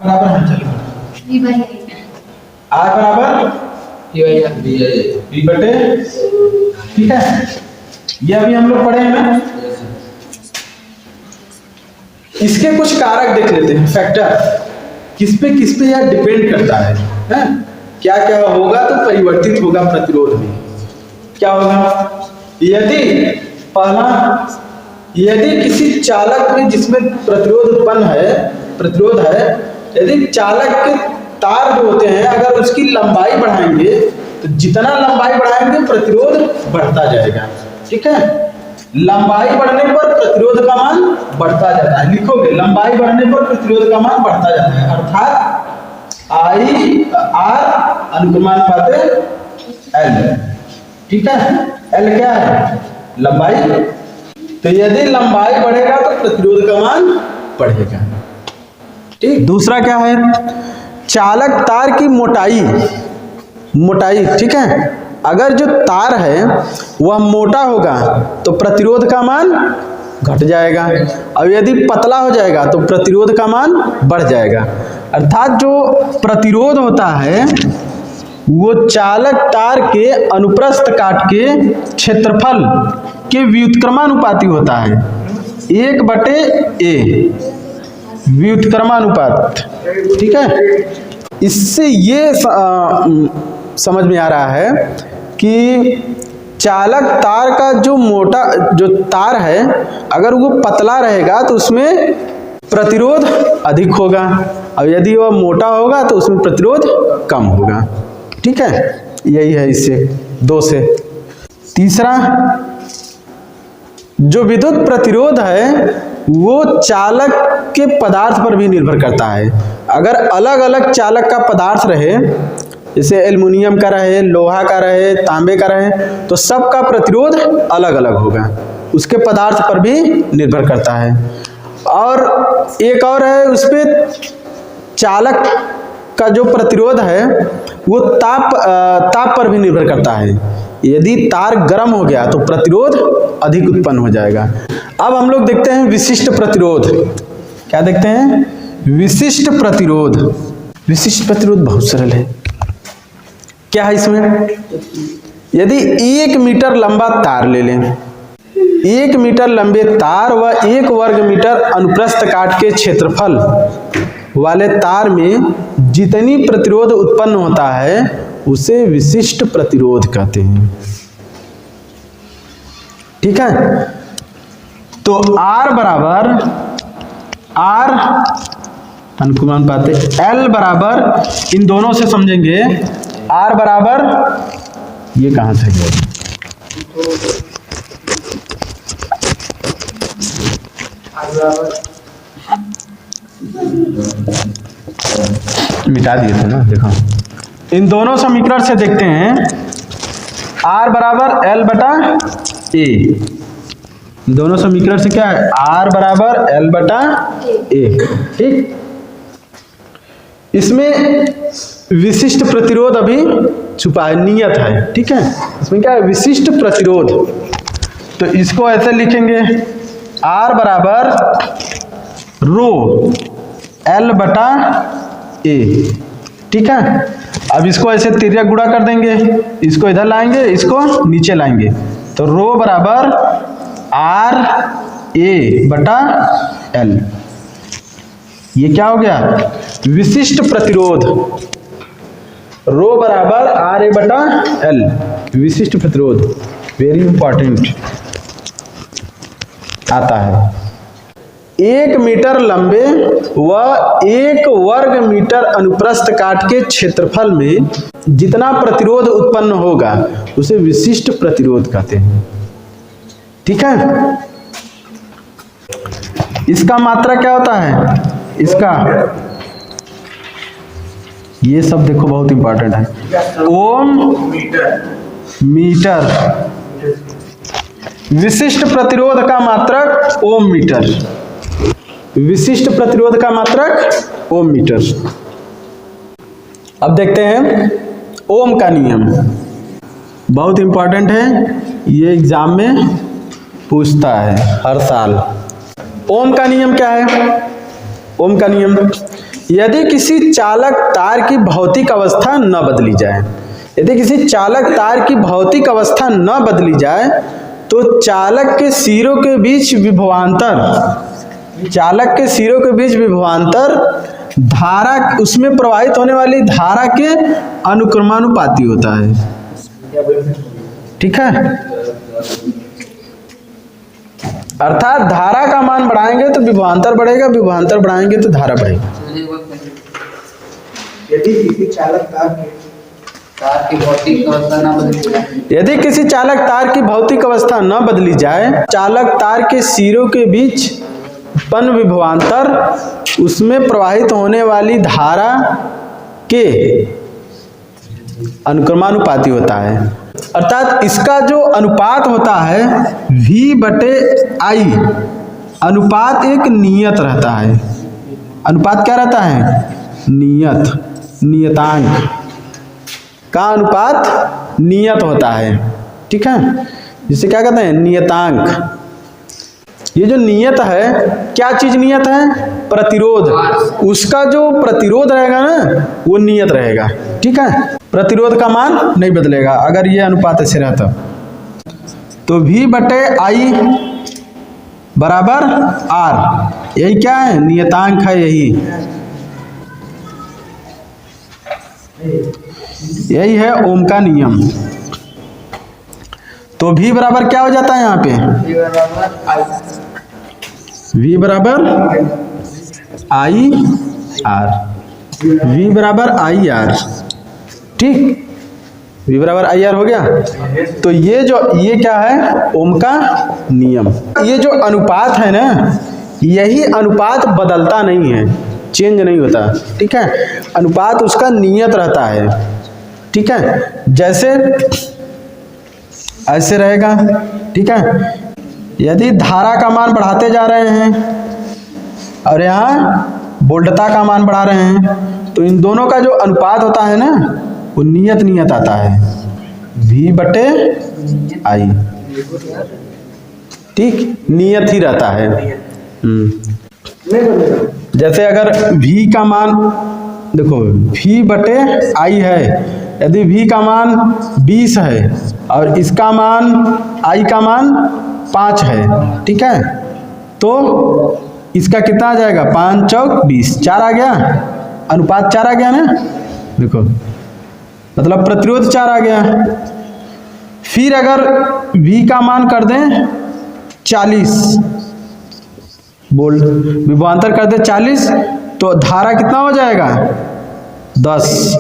बराबर हम चलेंगे आर बराबर बी बटे, ठीक है। ये अभी हम लोग पढ़े हैं ना। इसके कुछ कारक देख लेते हैं, फैक्टर किस पे यह डिपेंड करता है, क्या क्या होगा तो परिवर्तित होगा प्रतिरोध में। क्या होगा, यदि किसी चालक में जिसमें प्रतिरोध है, यदि चालक के तार जो होते हैं अगर उसकी लंबाई बढ़ाएंगे तो जितना लंबाई बढ़ाएंगे प्रतिरोध बढ़ता जाएगा, ठीक है। लंबाई बढ़ने पर प्रतिरोध का मान बढ़ता जाता है, लिखोगे लंबाई बढ़ने पर प्रतिरोध का मान बढ़ता जाता है, अर्थात आई आर अनुक्रमानुपात एल, ठीक है। एल क्या है, लंबाई। तो यदि लंबाई बढ़ेगा तो प्रतिरोध का मान बढ़ेगा, ठीक। दूसरा क्या है, चालक तार की मोटाई, ठीक है। अगर जो तार है वह मोटा होगा तो प्रतिरोध का मान घट जाएगा, और यदि पतला हो जाएगा तो प्रतिरोध का मान बढ़ जाएगा। अर्थात जो प्रतिरोध होता है वो चालक तार के अनुप्रस्थ काट के क्षेत्रफल के व्युत्क्रमानुपाती होता है, 1/a व्युत्क्रमानुपात, ठीक है। इससे ये समझ में आ रहा है कि चालक तार का जो तार है अगर वो पतला रहेगा तो उसमें प्रतिरोध अधिक होगा, और यदि वह मोटा होगा तो उसमें प्रतिरोध कम होगा, ठीक है। यही है इससे दो से। तीसरा, जो विद्युत प्रतिरोध है वो चालक के पदार्थ पर भी निर्भर करता है। अगर अलग अलग चालक का पदार्थ रहे, जैसे एल्युमिनियम का रहे, लोहा का रहे, तांबे का रहे, तो सबका प्रतिरोध अलग अलग होगा, उसके पदार्थ पर भी निर्भर करता है। और एक और है, उस पे चालक का जो प्रतिरोध है वो ताप पर भी निर्भर करता है। यदि तार गर्म हो गया तो प्रतिरोध अधिक उत्पन्न हो जाएगा। अब हम लोग देखते हैं विशिष्ट प्रतिरोध। क्या देखते हैं, विशिष्ट प्रतिरोध। विशिष्ट प्रतिरोध बहुत सरल है। क्या है इसमें, यदि 1 मीटर लंबा तार ले लें, 1 मीटर लंबे तार व 1 वर्ग मीटर अनुप्रस्थ काट के क्षेत्रफल वाले तार में जितनी प्रतिरोध उत्पन्न होता है उसे विशिष्ट प्रतिरोध कहते हैं, ठीक है। तो R बराबर R अनुक्रमानुपात L बराबर, इन दोनों से समझेंगे, R बराबर, ये कहां से गया, मिटा दिए थे ना, देखो। इन दोनों समीकरण से देखते हैं, R बराबर L बटा A। दोनों समीकरण से क्या है, R बराबर L बटा A, ठीक। इसमें विशिष्ट प्रतिरोध अभी छुपा है, नियत है, ठीक है। इसमें क्या है, विशिष्ट प्रतिरोध। तो इसको ऐसे लिखेंगे, R बराबर रो L बटा A, ठीक है। अब इसको ऐसे तिर्यक गुणा कर देंगे, इसको इधर लाएंगे, इसको नीचे लाएंगे, तो रो बराबर R A बटा L। ये क्या हो गया, विशिष्ट प्रतिरोध। रो बराबर R A बटा L, विशिष्ट प्रतिरोध, वेरी इंपॉर्टेंट आता है। 1 मीटर लंबे व 1 वर्ग मीटर अनुप्रस्थ काट के क्षेत्रफल में जितना प्रतिरोध उत्पन्न होगा उसे विशिष्ट प्रतिरोध कहते हैं, ठीक है। इसका मात्रा क्या होता है, इसका, ये सब देखो बहुत इंपॉर्टेंट है, ओम मीटर। विशिष्ट प्रतिरोध का मात्रक ओम मीटर, विशिष्ट प्रतिरोध का मात्रक ओम मीटर। अब देखते हैं ओम का नियम, बहुत इंपॉर्टेंट है, ये एग्जाम में पूछता है हर साल। ओम का नियम क्या है, ओम का नियम, यदि किसी चालक तार की भौतिक अवस्था न बदली जाए, यदि किसी चालक तार की भौतिक अवस्था न बदली जाए तो चालक के सिरों के बीच विभवांतर, चालक के सिरों के बीच विभवांतर धारा, उसमें प्रवाहित होने वाली धारा के अनुक्रमानुपाती होता है। ठीक है, अर्थात धारा का मान बढ़ाएंगे तो विभवांतर बढ़ेगा, विभवांतर बढ़ाएंगे तो धारा बढ़ेगा। यदि किसी चालक तार की भौतिक अवस्था न बदली जाए, यदि किसी चालक तार की भौतिक अवस्था न बदली जाए, चालक तार के सिरों के बीच उत्पन्न विभवांतर उसमें प्रवाहित होने वाली धारा के अनुक्रमानुपाती होता है। अर्थात इसका जो अनुपात होता है V/I, अनुपात एक नियत रहता है। अनुपात क्या रहता है? नियत, नियतांक का अनुपात नियत होता है। ठीक है, जिसे क्या कहते हैं? नियतांक। ये जो नियत है, क्या चीज नियत है? प्रतिरोध। उसका जो प्रतिरोध रहेगा ना वो नियत रहेगा। ठीक है, प्रतिरोध का मान नहीं बदलेगा अगर ये अनुपात ऐसे रहता। तो V/I बराबर R, यही क्या है? नियतांक है। यही है ओम का नियम। तो V बराबर क्या हो जाता है यहाँ पे? V बराबर IR, V बराबर IR। ठीक, V बराबर IR हो गया। तो ये क्या है? ओम का नियम। ये जो अनुपात है ना, यही अनुपात बदलता नहीं है, चेंज नहीं होता। ठीक है, अनुपात उसका नियत रहता है। ठीक है, जैसे ऐसे रहेगा। ठीक है, यदि धारा का मान बढ़ाते जा रहे हैं और यहाँ वोल्टता का मान बढ़ा रहे हैं तो इन दोनों का जो अनुपात होता है ना वो नियत आता है, V/I। ठीक, नियत ही रहता है। जैसे अगर V का मान देखो, V/I है, यदि V का मान 20 है और इसका मान I का मान 5 है। ठीक है, तो इसका कितना आ जाएगा? 5 चौक 20, 4 आ गया, अनुपात 4 आ गया ना। देखो, मतलब प्रतिरोध 4 आ गया। फिर अगर V का मान कर दें 40 वोल्ट, विभवांतर कर दें 40, तो धारा कितना हो जाएगा? 10।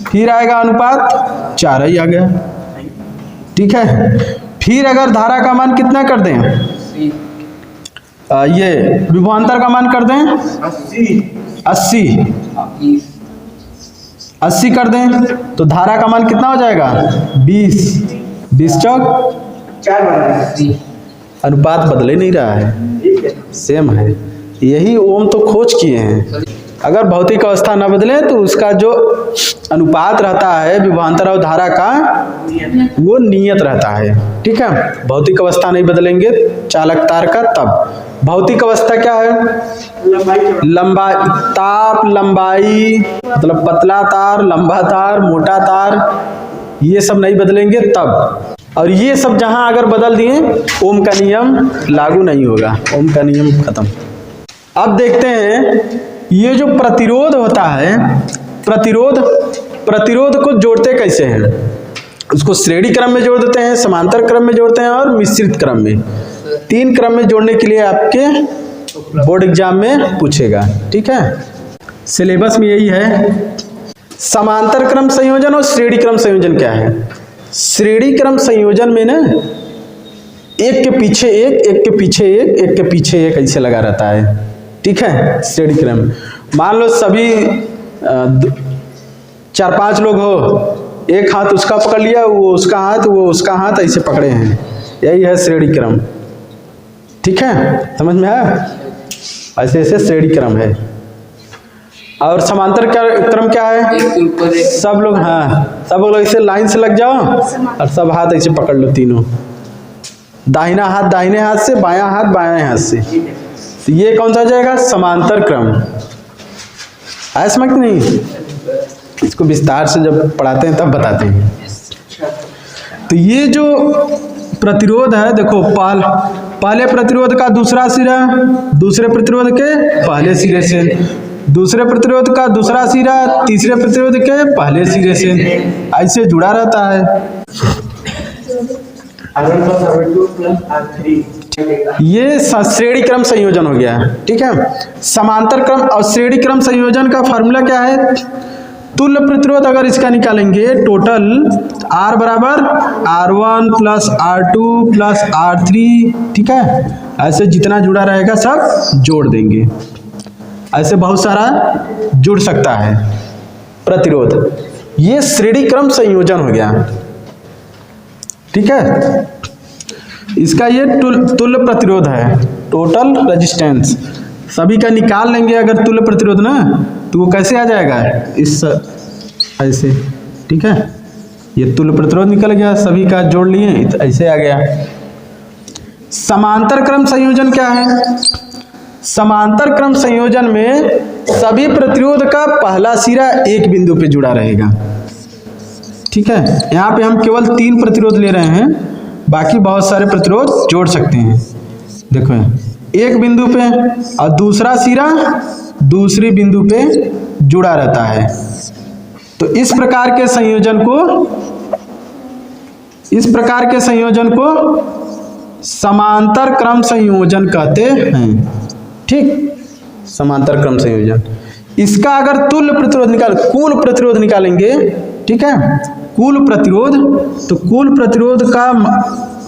फिर आएगा अनुपात 4 ही आ गया। ठीक है, फिर अगर धारा का मान कितना कर दें? ये विभवांतर का मान कर दें 80 कर दें तो धारा का मान कितना हो जाएगा? 20 चौक 4। अनुपात बदल ही नहीं रहा है, सेम है। यही ओम तो खोज किए हैं। अगर भौतिक अवस्था न बदले तो उसका जो अनुपात रहता है विभवांतर और धारा का वो नियत रहता है। ठीक है, भौतिक अवस्था नहीं बदलेंगे चालक तार का। तब भौतिक अवस्था क्या है? लंबाई, ताप, लंबाई, मतलब पतला तार, लंबा तार, मोटा तार, ये सब नहीं बदलेंगे तब। और ये सब जहां अगर बदल दिए ओम का नियम लागू नहीं होगा, ओम का नियम खत्म। अब देखते हैं ये जो प्रतिरोध होता है, प्रतिरोध को जोड़ते कैसे हैं? उसको श्रेणी क्रम में जोड़ देते हैं, समांतर क्रम में जोड़ते हैं और मिश्रित क्रम में। 3 क्रम में जोड़ने के लिए आपके बोर्ड एग्जाम में पूछेगा। ठीक है, सिलेबस में यही है। समांतर क्रम संयोजन और श्रेणी क्रम संयोजन क्या है? श्रेणी क्रम संयोजन में ना एक के पीछे एक, एक के पीछे एक, एक के पीछे एक ऐसे लगा रहता है। ठीक है, श्रेणी क्रम। मान लो सभी 4-5 लोग हो, एक हाथ उसका पकड़ लिया, वो उसका हाथ, वो उसका हाथ, ऐसे पकड़े हैं, यही है श्रेणी क्रम। ठीक है, समझ में है? ऐसे ऐसे श्रेणी क्रम है। और समांतर क्रम क्या है? सब लोग, हाँ, सब लोग ऐसे लाइन से लग जाओ और सब हाथ ऐसे पकड़ लो तीनों, दाहिना हाथ दाहिने हाथ से, बायां हाथ बायां हाथ से। तो ये कौन सा हो जाएगा? समांतर क्रम। आया समझ में नहीं? इसको विस्तार से जब पढ़ाते हैं तब बताते हैं। तो ये जो प्रतिरोध है देखो, पहले प्रतिरोध का दूसरा सिरा दूसरे प्रतिरोध के पहले सिरे से, दूसरे प्रतिरोध का दूसरा सिरा तीसरे प्रतिरोध के पहले सिरे से, ऐसे जुड़ा रहता है। ये श्रेणी क्रम संयोजन हो गया है, ठीक है। समांतर क्रम और श्रेणी क्रम संयोजन का फॉर्मूला क्या है? तुल्य प्रतिरोध अगर इसका निकालेंगे टोटल R बराबर R1 plus R2 plus R3, ठीक है। ऐसे जितना जुड़ा रहेगा सब जोड़ देंगे, ऐसे बहुत सारा जुड़ सकता है प्रतिरोध। ये श्रेणी क्रम संयोजन हो गया, ठीक है। इसका ये तुल्य प्रतिरोध है, टोटल रेजिस्टेंस। सभी का निकाल लेंगे अगर तुल्य प्रतिरोध ना, तो वो कैसे आ जाएगा? इस ऐसे, ठीक है। ये तुल्य प्रतिरोध निकल गया, सभी का जोड़ लिए तो ऐसे आ गया। समांतर क्रम संयोजन क्या है? समांतर क्रम संयोजन में सभी प्रतिरोध का पहला सिरा एक बिंदु पे जुड़ा रहेगा, ठीक है। यहाँ पे हम केवल 3 प्रतिरोध ले रहे हैं, बाकी बहुत सारे प्रतिरोध जोड़ सकते हैं। देखो एक बिंदु पे और दूसरा सिरा दूसरी बिंदु पे जुड़ा रहता है। तो इस प्रकार के संयोजन को समांतर क्रम संयोजन कहते हैं, ठीक। समांतर क्रम संयोजन। इसका अगर तुल्य प्रतिरोध कुल प्रतिरोध निकालेंगे, ठीक है, कुल प्रतिरोध, तो कुल प्रतिरोध का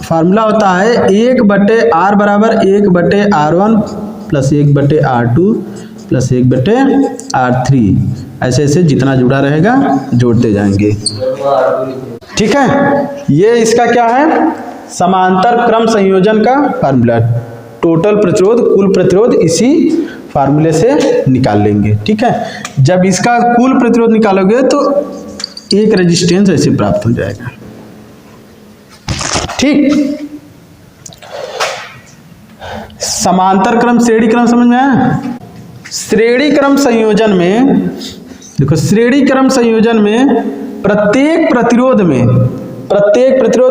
फार्मूला होता है 1/R बराबर 1/R1 plus 1/R2 plus 1/R3। ऐसे ऐसे जितना जुड़ा रहेगा जोड़ते जाएंगे, ठीक है। ये इसका क्या है? समांतर क्रम संयोजन का फार्मूला। टोटल प्रतिरोध कुल प्रतिरोध इसी फार्मूले से निकाल लेंगे, ठीक है। जब इसका कुल प्रतिरोध निकालोगे तो एक रेजिस्टेंस ऐसे प्राप्त हो जाएगा, ठीक। समांतर क्रम श्रेणी क्रम समझ में आया? श्रेणी क्रम संयोजन में देखो, श्रेणी क्रम संयोजन में प्रत्येक प्रतिरोध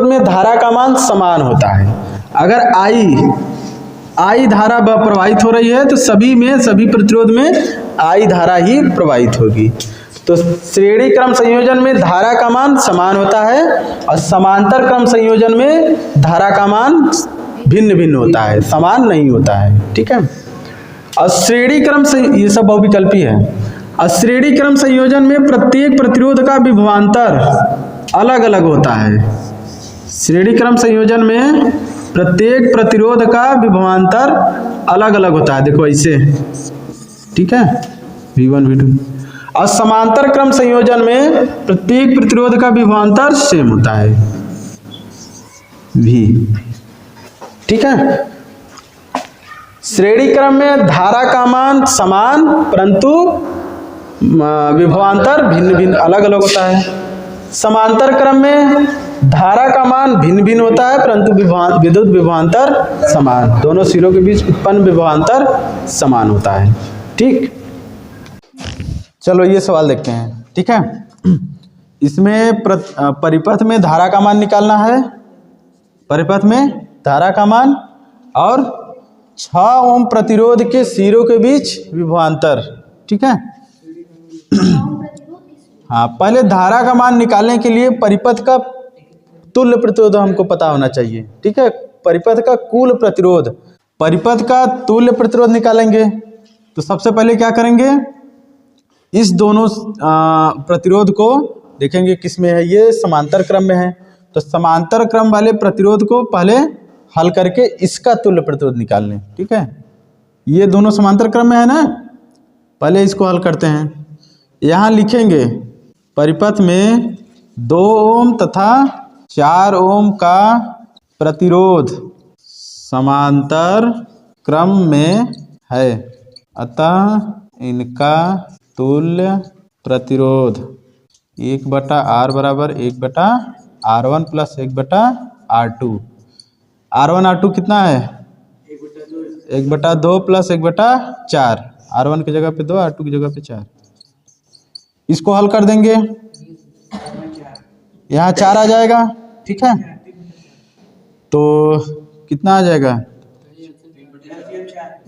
में धारा का मान समान होता है। अगर I धारा प्रवाहित हो रही है तो सभी प्रतिरोध में I धारा ही प्रवाहित होगी। तो श्रेणी क्रम संयोजन में धारा का मान समान होता है और समांतर क्रम संयोजन में धारा का मान भिन्न भिन्न होता है, समान नहीं होता है, ठीक है। और श्रेणी क्रम ये सब बहुविकल्पी है। और श्रेणी क्रम संयोजन में प्रत्येक प्रतिरोध का विभवांतर अलग अलग होता है। श्रेणी क्रम संयोजन में प्रत्येक प्रतिरोध का विभवांतर अलग अलग होता है, देखो ऐसे, ठीक है, V1 V2। और समांतर क्रम संयोजन में प्रत्येक प्रतिरोध का विभवांतर सेम होता है, V, ठीक है। श्रेणी क्रम में धारा का मान समान परंतु विभवांतर भिन्न भिन्न अलग अलग होता है। समांतर क्रम में धारा का मान भिन्न भिन्न होता है परंतु विद्युत विभवांतर समान, दोनों सिरों के बीच उत्पन्न विभवांतर समान होता है, ठीक। चलो ये सवाल देखते हैं, ठीक है। इसमें परिपथ में धारा का मान निकालना है, परिपथ में धारा का मान और 6 ओम प्रतिरोध के सिरों के बीच विभवांतर, ठीक है। हाँ, पहले धारा का मान निकालने के लिए परिपथ का तुल्य प्रतिरोध हमको पता होना चाहिए, ठीक है। परिपथ का कुल प्रतिरोध, परिपथ का तुल्य प्रतिरोध निकालेंगे तो सबसे पहले क्या करेंगे, इस दोनों प्रतिरोध को देखेंगे किस में है, ये समांतर क्रम में है। तो समांतर क्रम वाले प्रतिरोध को पहले हल करके इसका तुल्य प्रतिरोध निकाल लें, ठीक है। ये दोनों समांतर क्रम में है ना, पहले इसको हल करते हैं। यहाँ लिखेंगे परिपथ में 2 ओम तथा 4 ओम का प्रतिरोध समांतर क्रम में है, अतः इनका तुल्य प्रतिरोध 1/R बराबर 1/R1 plus 1/R2। R1 R2 कितना है? 1/2 प्लस 1/4। R1 की जगह पे 2, R2 की जगह पे 4, इसको हल कर देंगे, यहाँ 4 आ जाएगा। ठीक है, तो कितना आ जाएगा?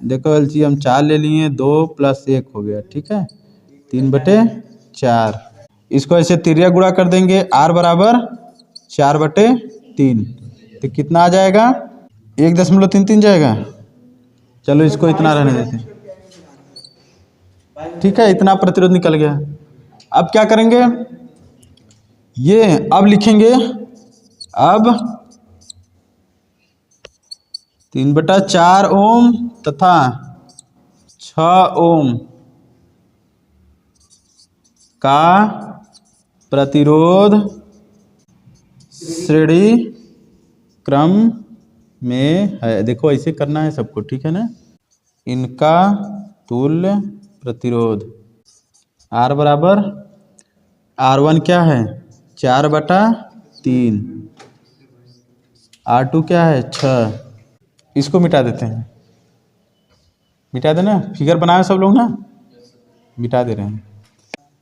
देखो एलसीएम 4 ले लिए, 2 + 1 हो गया। ठीक है, 3/4। इसको ऐसे तिर्या गुणा कर देंगे, r बराबर 4/3, तो कितना आ जाएगा? 1.33 जाएगा। चलो इसको इतना रहने देते हैं। ठीक है, इतना प्रतिरोध निकल गया। अब क्या करेंगे, ये अब लिखेंगे, अब 3/4 ओम तथा 6 ओम का प्रतिरोध श्रेणी क्रम में है। देखो ऐसे करना है सबको, ठीक है ना। इनका तुल्य प्रतिरोध R बराबर, R1 क्या है? 4/3, R2 क्या है? 6। इसको मिटा देते हैं, मिटा देना। फिगर बनाए सब लोग ना, मिटा दे रहे हैं।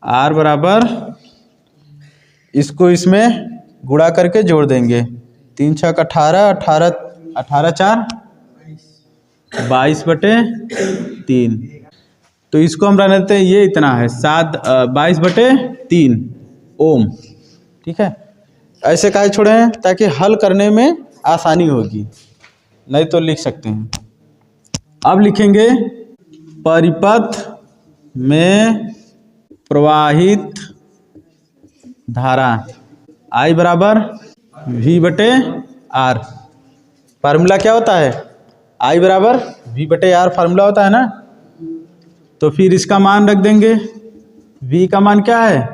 R बराबर, इसको इसमें गुणा करके जोड़ देंगे। 3 × 6 = 18, 18 4 22/3। तो इसको हम रहने देते हैं, ये इतना है 22/3 ओम। ठीक है, ऐसे काहे छोड़े हैं? ताकि हल करने में आसानी होगी, नहीं तो लिख सकते हैं। अब लिखेंगे परिपथ में प्रवाहित धारा I बराबर V/R। फार्मूला क्या होता है? I बराबर V/R फार्मूला होता है ना। तो फिर इसका मान रख देंगे। V का मान क्या है?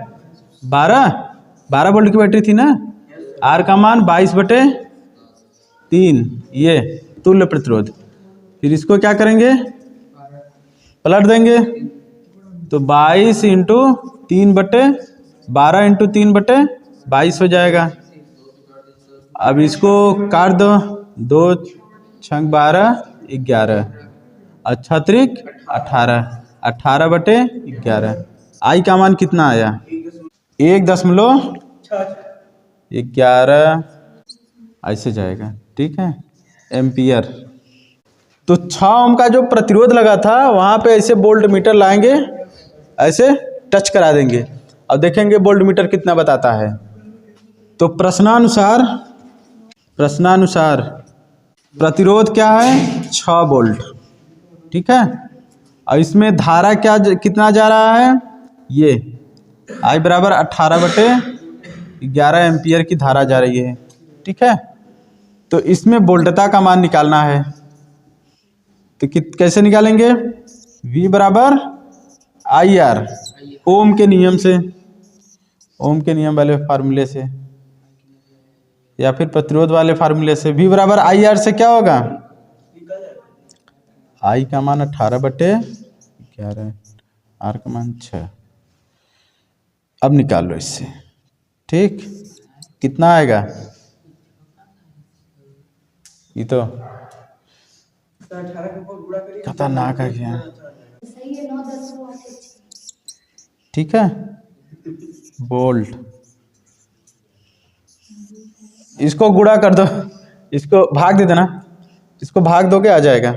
12 वोल्ट की बैटरी थी ना। R का मान 22/3, ये तुल्य प्रतिरोध। फिर इसको क्या करेंगे? पलट देंगे, तो 22 × 3/12 × 3/22 हो जाएगा। अब इसको काट दो, 2 × 12 = 11, 6 18, 18/11। I का मान कितना आया? 1.11 ऐसे जाएगा। ठीक है, एम्पियर। तो 6 ओम का जो प्रतिरोध लगा था वहाँ पे ऐसे वोल्ट मीटर लाएंगे, ऐसे टच करा देंगे और देखेंगे वोल्ट मीटर कितना बताता है। तो प्रश्नानुसार प्रतिरोध क्या है? 6 वोल्ट। ठीक है, और इसमें धारा क्या कितना जा रहा है? ये I बराबर 18/11 एम्पियर की धारा जा रही है। ठीक है, तो इसमें वोल्टता का मान निकालना है। तो कैसे निकालेंगे? V बराबर IR, ओम के नियम से, ओम के नियम वाले फार्मूले से, या फिर प्रतिरोध वाले फार्मूले से। V बराबर IR से क्या होगा? I का मान 18/11, R का मान 6। अब निकाल लो इससे। ठीक, कितना आएगा? ये तो खतरनाक है क्या? ठीक है, वोल्ट। इसको गुणा कर दो, इसको भाग दे देना, इसको भाग दोगे आ जाएगा।